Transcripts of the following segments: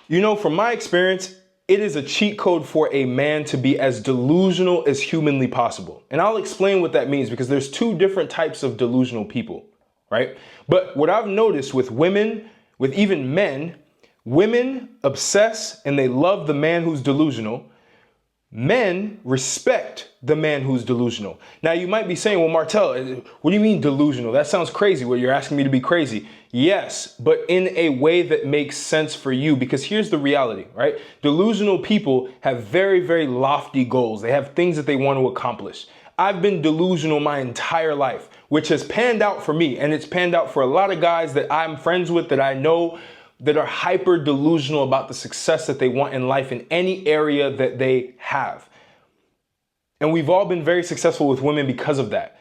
You know, from my experience, it is a cheat code for a man to be as delusional as humanly possible. And I'll explain what that means, because there's two different types of delusional people, right? But what I've noticed with women, with even men, women obsess and they love the man who's delusional. Men respect the man who's delusional. Now you might be saying, well, Martel, what do you mean delusional? That sounds crazy. Well, you're asking me to be crazy. Yes, but in a way that makes sense for you, because here's the reality, right? Delusional people have very, very lofty goals. They have things that they want to accomplish. I've been delusional my entire life, which has panned out for me. And it's panned out for a lot of guys that I'm friends with, that I know, that are hyper delusional about the success that they want in life in any area that they have. And we've all been very successful with women because of that.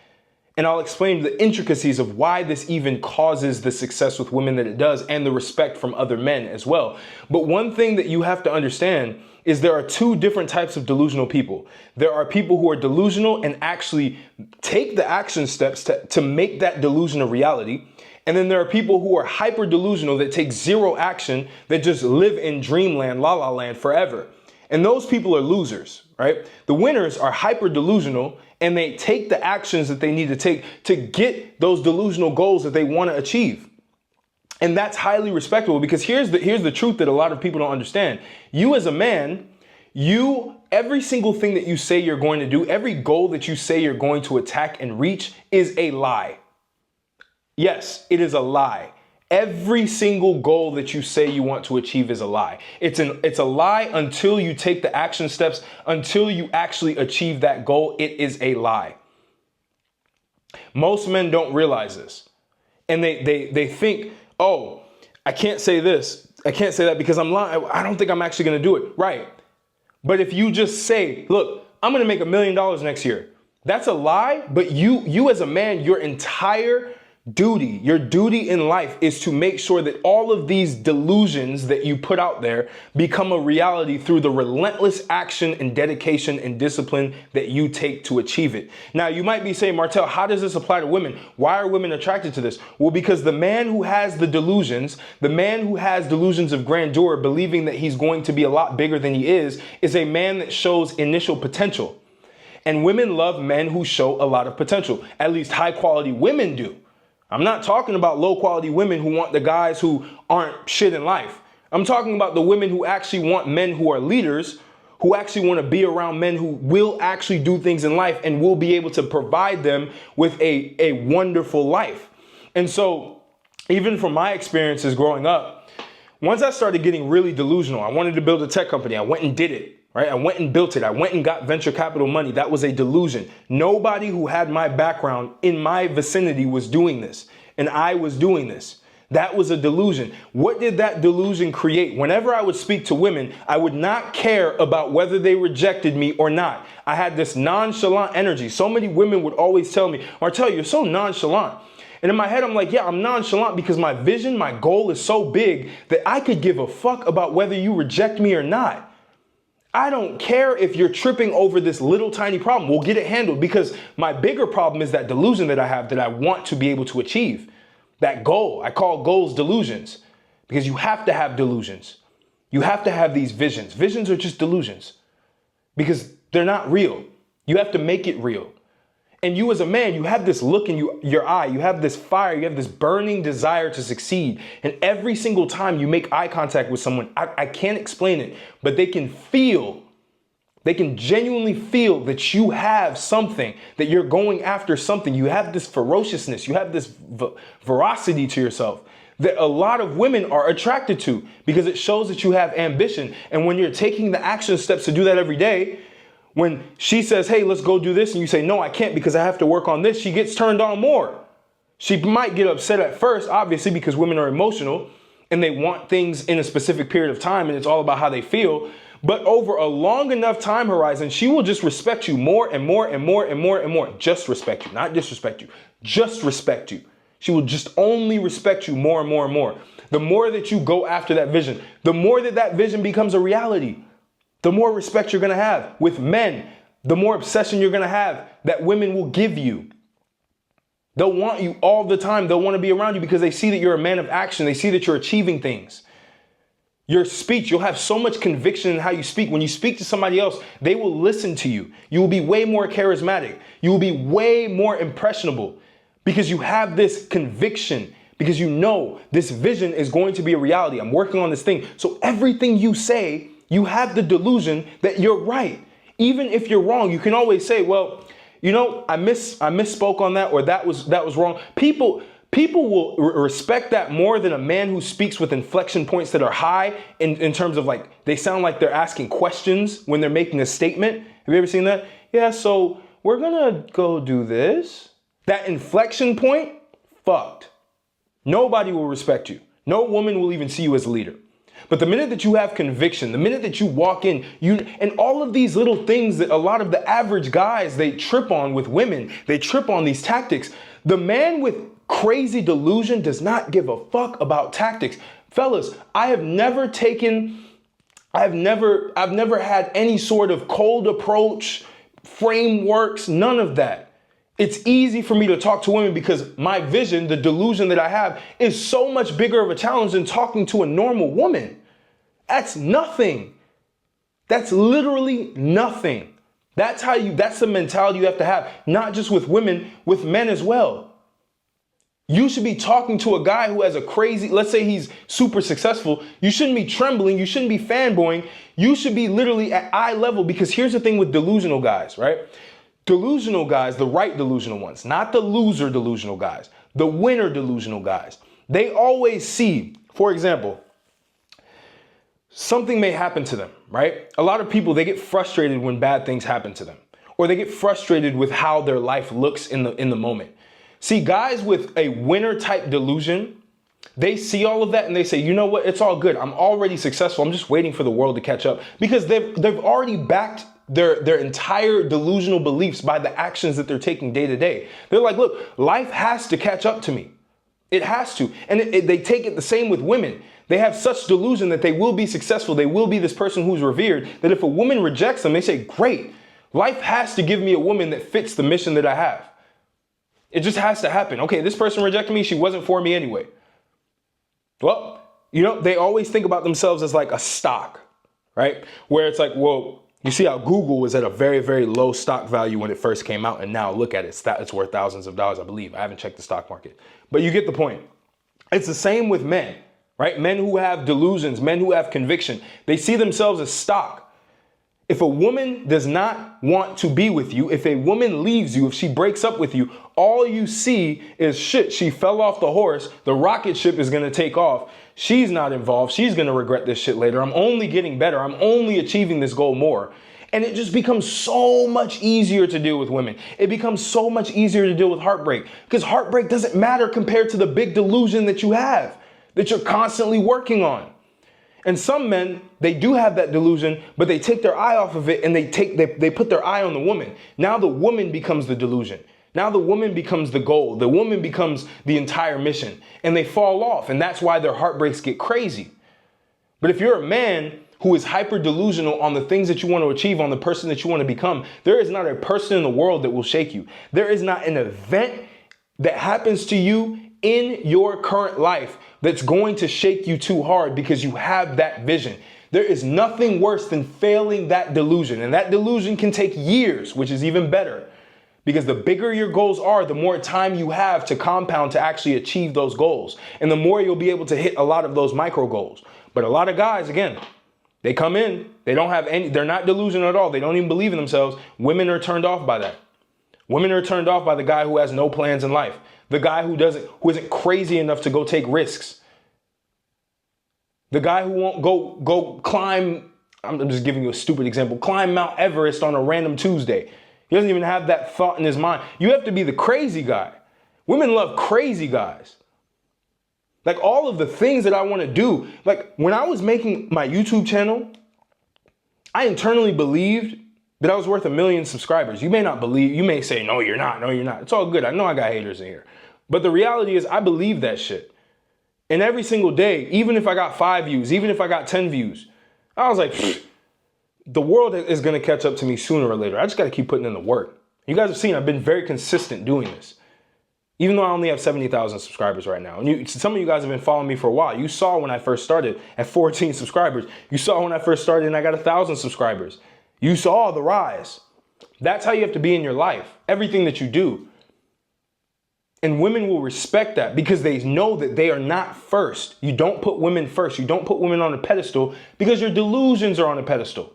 And I'll explain the intricacies of why this even causes the success with women that it does, and the respect from other men as well. But one thing that you have to understand is there are two different types of delusional people. There are people who are delusional and actually take the action steps to make that delusion a reality. And then there are people who are hyper delusional that take zero action, that just live in dreamland, la la land forever. And those people are losers, right? The winners are hyper delusional, and they take the actions that they need to take to get those delusional goals that they want to achieve. And that's highly respectable, because here's the truth that a lot of people don't understand. You as a man, every single thing that you say you're going to do, every goal that you say you're going to attack and reach is a lie. Yes, it is a lie. Every single goal that you say you want to achieve is a lie. It's a lie until you take the action steps, until you actually achieve that goal. It is a lie. Most men don't realize this. And they think, oh, I can't say this, I can't say that because I'm lying. I don't think I'm actually going to do it. Right. But if you just say, look, I'm going to make $1 million next year, that's a lie. But you as a man, your entire duty, your duty in life is to make sure that all of these delusions that you put out there become a reality through the relentless action and dedication and discipline that you take to achieve it. Now, you might be saying, Martel, how does this apply to women? Why are women attracted to this? Well, because the man who has the delusions of grandeur, believing that he's going to be a lot bigger than he is a man that shows initial potential. And women love men who show a lot of potential. At least high quality women do. I'm not talking about low quality women who want the guys who aren't shit in life. I'm talking about the women who actually want men who are leaders, who actually want to be around men who will actually do things in life and will be able to provide them with a wonderful life. And so even from my experiences growing up, once I started getting really delusional, I wanted to build a tech company. I went and did it. Right? I went and built it. I went and got venture capital money. That was a delusion. Nobody who had my background in my vicinity was doing this. And I was doing this. That was a delusion. What did that delusion create? Whenever I would speak to women, I would not care about whether they rejected me or not. I had this nonchalant energy. So many women would always tell me, Martel, you're so nonchalant. And in my head, I'm like, yeah, I'm nonchalant because my vision, my goal is so big that I could give a fuck about whether you reject me or not. I don't care if you're tripping over this little tiny problem. We'll get it handled, because my bigger problem is that delusion that I have that I want to be able to achieve. That goal. I call goals delusions, because you have to have delusions. You have to have these visions. Visions are just delusions because they're not real. You have to make it real. And you as a man, you have this look in your eye, you have this fire, you have this burning desire to succeed. And every single time you make eye contact with someone, I can't explain it, but they can genuinely feel that you have something, that you're going after something. You have this ferociousness, you have this veracity to yourself that a lot of women are attracted to, because it shows that you have ambition. And when you're taking the action steps to do that every day, when she says, hey, let's go do this, and you say, no, I can't because I have to work on this, she gets turned on more. She might get upset at first, obviously, because women are emotional and they want things in a specific period of time, and it's all about how they feel. But over a long enough time horizon, she will just respect you more and more and more and more and more. Just respect you, not disrespect you. Just respect you. She will just only respect you more and more and more. The more that you go after that vision, the more that vision becomes a reality. The more respect you're going to have with men, the more obsession you're going to have that women will give you. They'll want you all the time. They'll want to be around you because they see that you're a man of action. They see that you're achieving things. Your speech, you'll have so much conviction in how you speak. When you speak to somebody else, they will listen to you. You will be way more charismatic. You will be way more impressionable because you have this conviction, because you know this vision is going to be a reality. I'm working on this thing. So everything you say, you have the delusion that you're right. Even if you're wrong, you can always say, well, you know, I misspoke on that, or that was wrong. People will respect that more than a man who speaks with inflection points that are high in terms of like, they sound like they're asking questions when they're making a statement. Have you ever seen that? Yeah, so we're gonna go do this. That inflection point, fucked. Nobody will respect you. No woman will even see you as a leader. But the minute that you have conviction, the minute that you walk in, and all of these little things that a lot of the average guys, they trip on with women, they trip on these tactics. The man with crazy delusion does not give a fuck about tactics. Fellas, I've never had any sort of cold approach, frameworks, none of that. It's easy for me to talk to women because my vision, the delusion that I have, is so much bigger of a challenge than talking to a normal woman. That's nothing. That's literally nothing. That's the mentality you have to have, not just with women, with men as well. You should be talking to a guy who has a crazy, let's say he's super successful. You shouldn't be trembling. You shouldn't be fanboying. You should be literally at eye level, because here's the thing with delusional guys, right? Delusional guys, the right delusional ones, not the loser delusional guys, the winner delusional guys. They always see, for example, something may happen to them, right? A lot of people, they get frustrated when bad things happen to them, or they get frustrated with how their life looks in the moment. See, guys with a winner type delusion, they see all of that and they say, you know what? It's all good. I'm already successful. I'm just waiting for the world to catch up, because they've already backed their entire delusional beliefs by the actions that they're taking day to day. They're like, look, life has to catch up to me. It has to. And they take it the same with women. They have such delusion that they will be successful. They will be this person who's revered, that if a woman rejects them, they say, great, life has to give me a woman that fits the mission that I have. It just has to happen. Okay, this person rejected me. She wasn't for me anyway. Well, you know, they always think about themselves as like a stock, right? Where it's like, well, you see how Google was at a very, very low stock value when it first came out. And now look at it. It's worth thousands of dollars, I believe. I haven't checked the stock market. But you get the point. It's the same with men, right? Men who have delusions, men who have conviction. They see themselves as stock. If a woman does not want to be with you, if a woman leaves you, if she breaks up with you, all you see is shit. She fell off the horse. The rocket ship is going to take off. She's not involved. She's going to regret this shit later. I'm only getting better. I'm only achieving this goal more. And it just becomes so much easier to deal with women. It becomes so much easier to deal with heartbreak, because heartbreak doesn't matter compared to the big delusion that you have, that you're constantly working on. And some men, they do have that delusion, but they take their eye off of it and they put their eye on the woman. Now the woman becomes the delusion. Now the woman becomes the goal. The woman becomes the entire mission, and they fall off. And that's why their heartbreaks get crazy. But if you're a man who is hyper delusional on the things that you want to achieve, on the person that you want to become, there is not a person in the world that will shake you. There is not an event that happens to you in your current life that's going to shake you too hard, because you have that vision. There is nothing worse than failing that delusion. And that delusion can take years, which is even better, because the bigger your goals are, the more time you have to compound to actually achieve those goals. And the more you'll be able to hit a lot of those micro goals. But a lot of guys, again, they come in, they're not delusional at all. They don't even believe in themselves. Women are turned off by that. Women are turned off by the guy who has no plans in life. The guy who isn't crazy enough to go take risks. The guy who won't go climb, I'm just giving you a stupid example, climb Mount Everest on a random Tuesday. He doesn't even have that thought in his mind. You have to be the crazy guy. Women love crazy guys. Like all of the things that I want to do. Like when I was making my YouTube channel, I internally believed that I was worth 1 million subscribers. You may not believe, you may say, no, you're not. No, you're not. It's all good. I know I got haters in here. But the reality is I believe that shit. And every single day, even if I got 5 views, even if I got 10 views, I was like, the world is going to catch up to me sooner or later. I just got to keep putting in the work. You guys have seen I've been very consistent doing this. Even though I only have 70,000 subscribers right now. And some of you guys have been following me for a while. You saw when I first started at 14 subscribers. You saw when I first started and I got 1,000 subscribers. You saw the rise. That's how you have to be in your life. Everything that you do. And women will respect that because they know that they are not first. You don't put women first. You don't put women on a pedestal because your delusions are on a pedestal.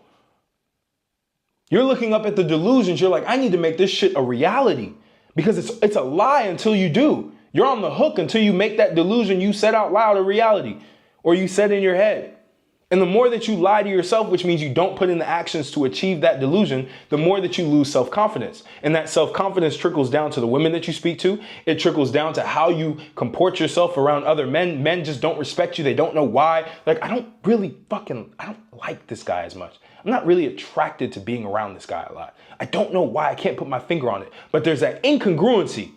You're looking up at the delusions. You're like, I need to make this shit a reality. Because it's a lie until you do. You're on the hook until you make that delusion you said out loud a reality, or you said in your head. And the more that you lie to yourself, which means you don't put in the actions to achieve that delusion, the more that you lose self-confidence. And that self-confidence trickles down to the women that you speak to. It trickles down to how you comport yourself around other men. Men just don't respect you. They don't know why. Like, I don't like this guy as much. I'm not really attracted to being around this guy a lot. I don't know why. I can't put my finger on it. But there's that incongruency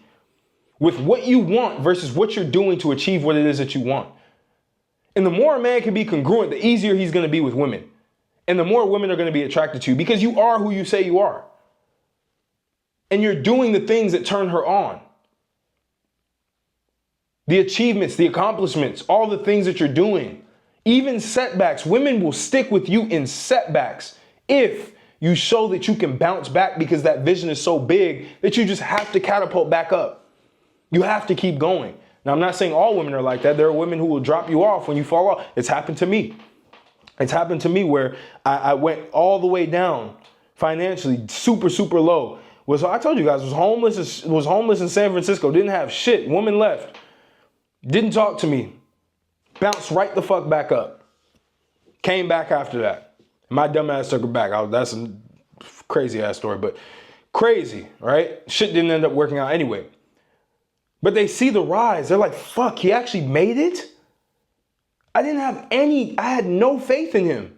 with what you want versus what you're doing to achieve what it is that you want. And the more a man can be congruent, the easier he's going to be with women. And the more women are going to be attracted to you because you are who you say you are. And you're doing the things that turn her on. The achievements, the accomplishments, all the things that you're doing. Even setbacks, women will stick with you in setbacks if you show that you can bounce back because that vision is so big that you just have to catapult back up. You have to keep going. Now, I'm not saying all women are like that. There are women who will drop you off when you fall off. It's happened to me. It's happened to me where I went all the way down financially, super, super low. So I told you guys, was homeless in San Francisco, didn't have shit. Woman left, didn't talk to me. Bounced right the fuck back up. Came back after that. My dumb ass took her back. That's a crazy ass story, but crazy, right? Shit didn't end up working out anyway. But they see the rise. They're like, fuck, he actually made it? I had no faith in him.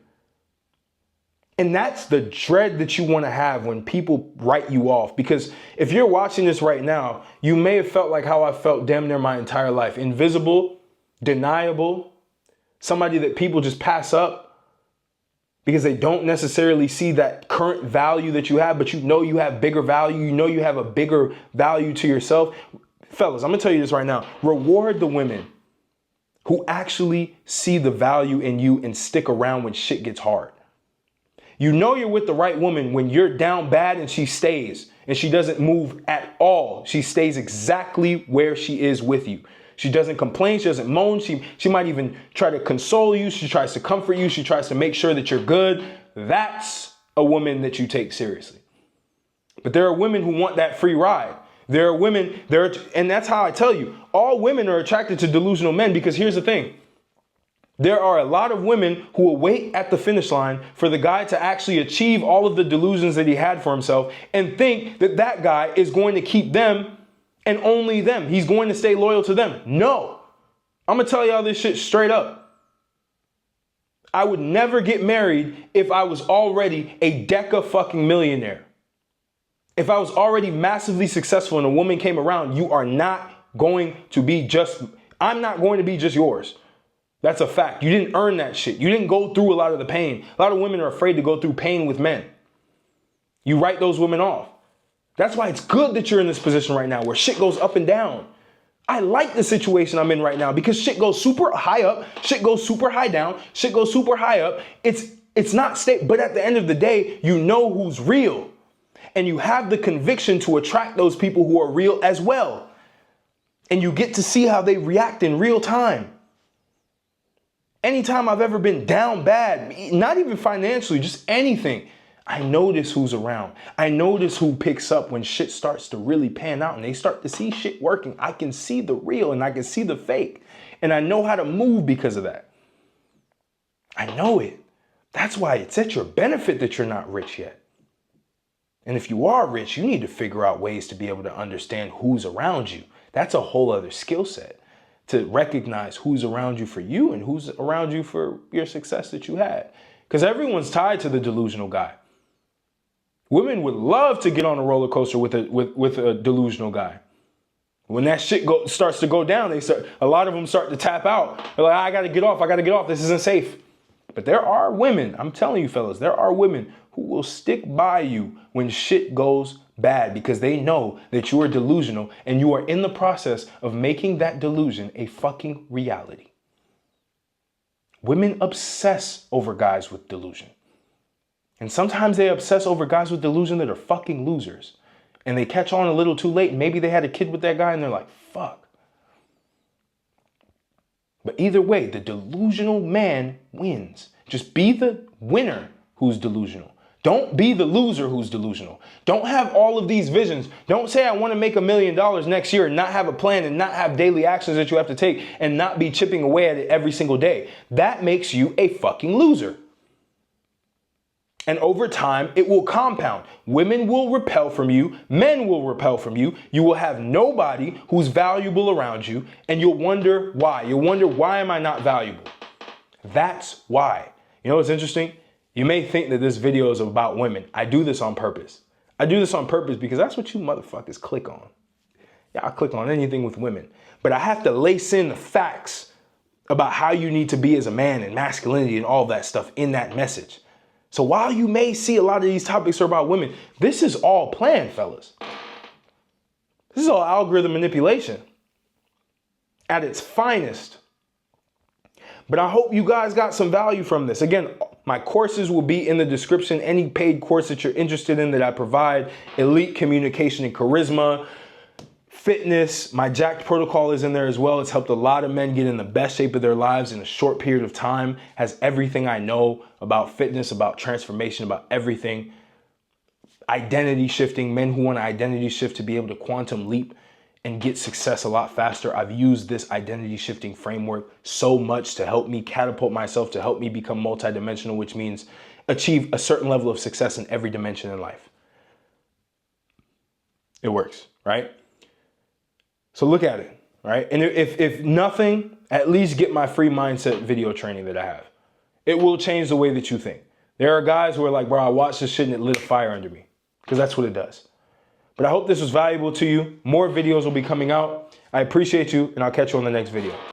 And that's the dread that you want to have when people write you off. Because if you're watching this right now, you may have felt like how I felt damn near my entire life. Invisible. Deniable, somebody that people just pass up because they don't necessarily see that current value that you have, but you know you have bigger value. You know you have a bigger value to yourself. Fellas, I'm going to tell you this right now. Reward the women who actually see the value in you and stick around when shit gets hard. You know you're with the right woman when you're down bad and she stays and she doesn't move at all. She stays exactly where she is with you. She doesn't complain. She doesn't moan. She might even try to console you. She tries to comfort you. She tries to make sure that you're good. That's a woman that you take seriously. But there are women who want that free ride. There are women, and that's how I tell you, all women are attracted to delusional men because here's the thing. There are a lot of women who will wait at the finish line for the guy to actually achieve all of the delusions that he had for himself and think that that guy is going to keep them and only them. He's going to stay loyal to them. No. I'm going to tell y'all this shit straight up. I would never get married if I was already a deca fucking millionaire. If I was already massively successful and a woman came around, you are not going to be just, I'm not going to be just yours. That's a fact. You didn't earn that shit. You didn't go through a lot of the pain. A lot of women are afraid to go through pain with men. You write those women off. That's why it's good that you're in this position right now where shit goes up and down. I like the situation I'm in right now because shit goes super high up, shit goes super high down, shit goes super high up. It's not stable, but at the end of the day, you know who's real. And you have the conviction to attract those people who are real as well. And you get to see how they react in real time. Anytime I've ever been down bad, not even financially, just anything, I notice who's around. I notice who picks up when shit starts to really pan out and they start to see shit working. I can see the real and I can see the fake. And I know how to move because of that. I know it. That's why it's at your benefit that you're not rich yet. And if you are rich, you need to figure out ways to be able to understand who's around you. That's a whole other skill set, to recognize who's around you for you and who's around you for your success that you had. Because everyone's tied to the delusional guy. Women would love to get on a roller coaster with a delusional guy. When that shit starts to go down, a lot of them start to tap out. They're like, I gotta get off, this isn't safe. But there are women, I'm telling you fellas, there are women who will stick by you when shit goes bad because they know that you are delusional and you are in the process of making that delusion a fucking reality. Women obsess over guys with delusion. And sometimes they obsess over guys with delusion that are fucking losers. And they catch on a little too late. Maybe they had a kid with that guy and they're like, fuck. But either way, the delusional man wins. Just be the winner who's delusional. Don't be the loser who's delusional. Don't have all of these visions. Don't say I want to make $1 million next year and not have a plan and not have daily actions that you have to take and not be chipping away at it every single day. That makes you a fucking loser. And over time, it will compound. Women will repel from you. Men will repel from you. You will have nobody who's valuable around you. And you'll wonder why. You'll wonder, why am I not valuable? That's why. You know what's interesting? You may think that this video is about women. I do this on purpose. I do this on purpose because that's what you motherfuckers click on. Yeah, I click on anything with women. But I have to lace in the facts about how you need to be as a man and masculinity and all that stuff in that message. So while you may see a lot of these topics are about women, this is all planned, fellas. This is all algorithm manipulation at its finest. But I hope you guys got some value from this. Again, my courses will be in the description. Any paid course that you're interested in that I provide, elite communication and charisma, fitness, my jacked protocol is in there as well. It's helped a lot of men get in the best shape of their lives in a short period of time. Has everything I know about fitness, about transformation, about everything. Identity shifting, men who want to identity shift to be able to quantum leap and get success a lot faster. I've used this identity shifting framework so much to help me catapult myself, to help me become multidimensional, which means achieve a certain level of success in every dimension in life. It works, right? So look at it, right? And if nothing, at least get my free mindset video training that I have. It will change the way that you think. There are guys who are like, bro, I watched this shit and it lit a fire under me. Because that's what it does. But I hope this was valuable to you. More videos will be coming out. I appreciate you, and I'll catch you on the next video.